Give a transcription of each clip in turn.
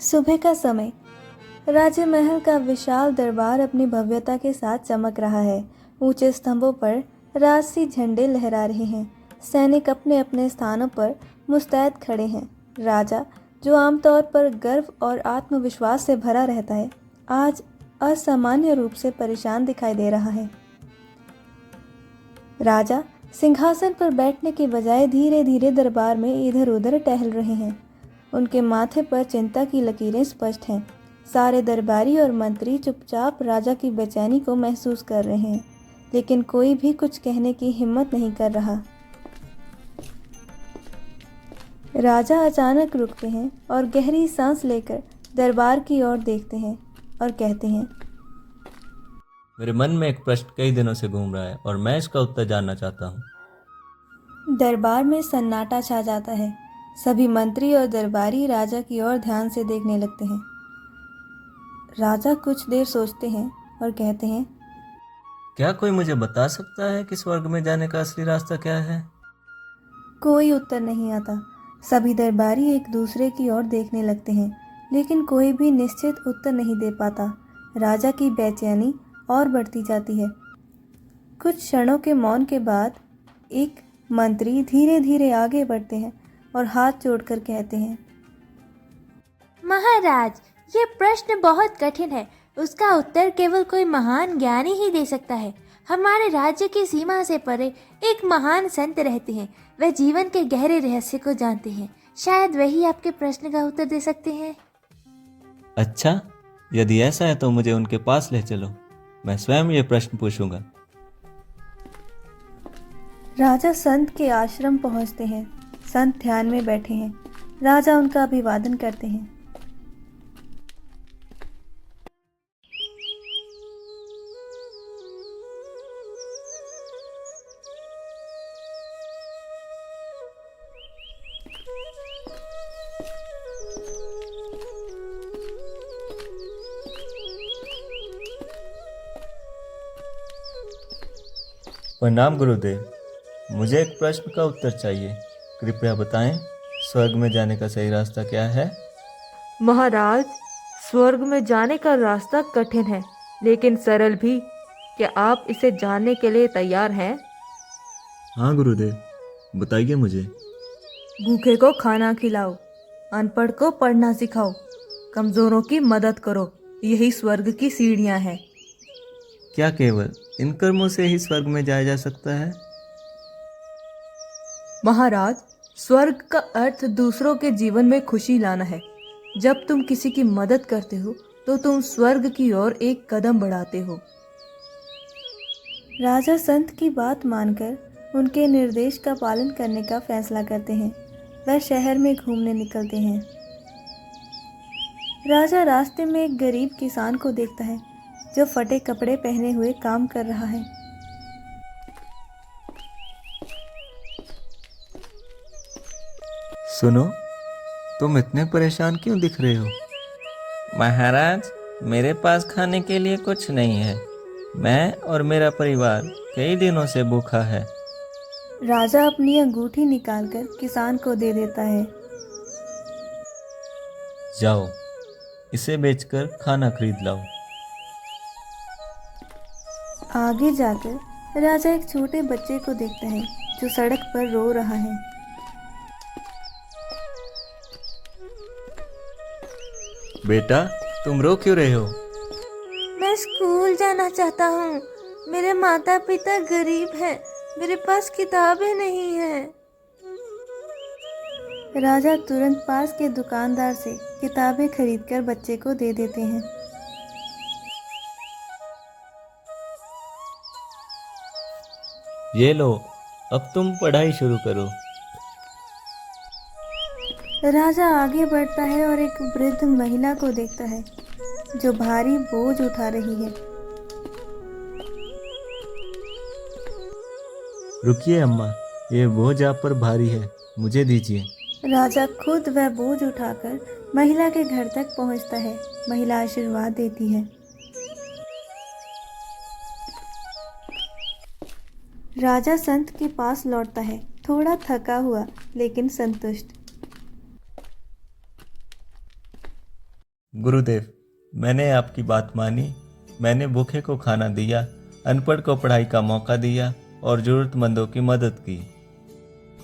सुबह का समय। राजमहल का विशाल दरबार अपनी भव्यता के साथ चमक रहा है। ऊंचे स्तंभों पर राजसी झंडे लहरा रहे हैं। सैनिक अपने अपने स्थानों पर मुस्तैद खड़े हैं। राजा, जो आमतौर पर गर्व और आत्मविश्वास से भरा रहता है, आज असामान्य रूप से परेशान दिखाई दे रहा है। राजा सिंहासन पर बैठने के बजाय धीरे धीरे दरबार में इधर उधर टहल रहे हैं। उनके माथे पर चिंता की लकीरें स्पष्ट हैं। सारे दरबारी और मंत्री चुपचाप राजा की बेचैनी को महसूस कर रहे हैं, लेकिन कोई भी कुछ कहने की हिम्मत नहीं कर रहा। राजा अचानक रुकते हैं और गहरी सांस लेकर दरबार की ओर देखते हैं और कहते हैं, मेरे मन में एक प्रश्न कई दिनों से घूम रहा है और मैं इसका उत्तर जानना चाहता हूँ। दरबार में सन्नाटा छा जाता है। सभी मंत्री और दरबारी राजा की ओर ध्यान से देखने लगते हैं। राजा कुछ देर सोचते हैं और कहते हैं, क्या कोई मुझे बता सकता है कि स्वर्ग में जाने का असली रास्ता क्या है? कोई उत्तर नहीं आता। सभी दरबारी एक दूसरे की ओर देखने लगते हैं, लेकिन कोई भी निश्चित उत्तर नहीं दे पाता। राजा की बेचैनी और बढ़ती जाती है। कुछ क्षणों के मौन के बाद एक मंत्री धीरे धीरे आगे बढ़ते हैं और हाथ जोड़कर कहते हैं, महाराज, ये प्रश्न बहुत कठिन है। उसका उत्तर केवल कोई महान ज्ञानी ही दे सकता है। हमारे राज्य की सीमा से परे एक महान संत रहते हैं। वह जीवन के गहरे रहस्य को जानते हैं। शायद वही आपके प्रश्न का उत्तर दे सकते हैं। अच्छा, यदि ऐसा है तो मुझे उनके पास ले चलो। मैं स्वयं ये प्रश्न पूछूंगा। राजा संत के आश्रम पहुंचते हैं। संत ध्यान में बैठे हैं। राजा उनका अभिवादन करते हैं। प्रणाम गुरुदेव, मुझे एक प्रश्न का उत्तर चाहिए। कृपया बताएं, स्वर्ग में जाने का सही रास्ता क्या है? महाराज, स्वर्ग में जाने का रास्ता कठिन है, लेकिन सरल भी। क्या आप इसे जानने के लिए तैयार हैं? हाँ गुरुदेव, बताइए मुझे। भूखे को खाना खिलाओ, अनपढ़ को पढ़ना सिखाओ, कमजोरों की मदद करो। यही स्वर्ग की सीढ़ियां हैं। क्या केवल इन कर्मों से ही स्वर्ग में जाया जा सकता है? महाराज, स्वर्ग का अर्थ दूसरों के जीवन में खुशी लाना है। जब तुम किसी की मदद करते हो तो तुम स्वर्ग की ओर एक कदम बढ़ाते हो। राजा संत की बात मानकर उनके निर्देश का पालन करने का फैसला करते हैं। वह शहर में घूमने निकलते हैं। राजा रास्ते में एक गरीब किसान को देखता है, जो फटे कपड़े पहने हुए काम कर रहा है। सुनो, तुम इतने परेशान क्यों दिख रहे हो? महाराज, मेरे पास खाने के लिए कुछ नहीं है। मैं और मेरा परिवार कई दिनों से भूखा है। राजा अपनी अंगूठी निकालकर किसान को दे देता है। जाओ, इसे बेचकर खाना खरीद लाओ। आगे जाकर राजा एक छोटे बच्चे को देखता है, जो सड़क पर रो रहा है। बेटा, तुम रो क्यों रहे हो? मैं स्कूल जाना चाहता हूँ। मेरे माता पिता गरीब हैं। मेरे पास किताबें नहीं हैं। राजा तुरंत पास के दुकानदार से किताबें खरीदकर बच्चे को दे देते हैं। ये लो, अब तुम पढ़ाई शुरू करो। राजा आगे बढ़ता है और एक वृद्ध महिला को देखता है, जो भारी बोझ उठा रही है। रुकिए अम्मा, ये बोझ आप पर भारी है, मुझे दीजिए। राजा खुद वह बोझ उठाकर महिला के घर तक पहुंचता है। महिला आशीर्वाद देती है। राजा संत के पास लौटता है, थोड़ा थका हुआ लेकिन संतुष्ट। गुरुदेव, मैंने आपकी बात मानी। मैंने भूखे को खाना दिया, अनपढ़ को पढ़ाई का मौका दिया और जरूरतमंदों की मदद की।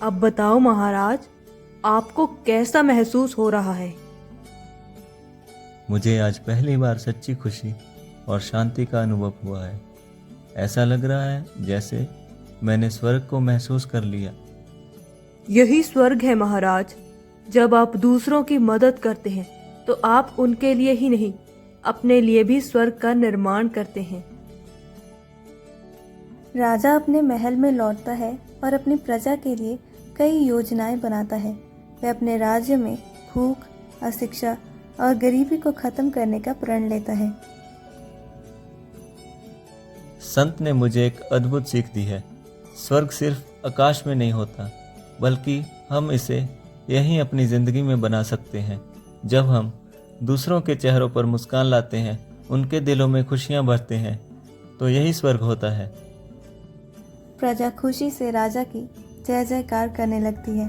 अब बताओ महाराज, आपको कैसा महसूस हो रहा है? मुझे आज पहली बार सच्ची खुशी और शांति का अनुभव हुआ है। ऐसा लग रहा है जैसे मैंने स्वर्ग को महसूस कर लिया। यही स्वर्ग है महाराज। जब आप दूसरों की मदद करते हैं तो आप उनके लिए ही नहीं, अपने लिए भी स्वर्ग का निर्माण करते हैं। राजा अपने महल में लौटता है और अपनी प्रजा के लिए कई योजनाएं बनाता है। वह अपने राज्य में भूख, अशिक्षा और गरीबी को खत्म करने का प्रण लेता है। संत ने मुझे एक अद्भुत सीख दी है। स्वर्ग सिर्फ आकाश में नहीं होता, बल्कि हम इसे यहीं अपनी जिंदगी में बना सकते हैं। जब हम दूसरों के चेहरों पर मुस्कान लाते हैं, उनके दिलों में खुशियां भरते हैं, तो यही स्वर्ग होता है। प्रजा खुशी से राजा की जय जयकार करने लगती है।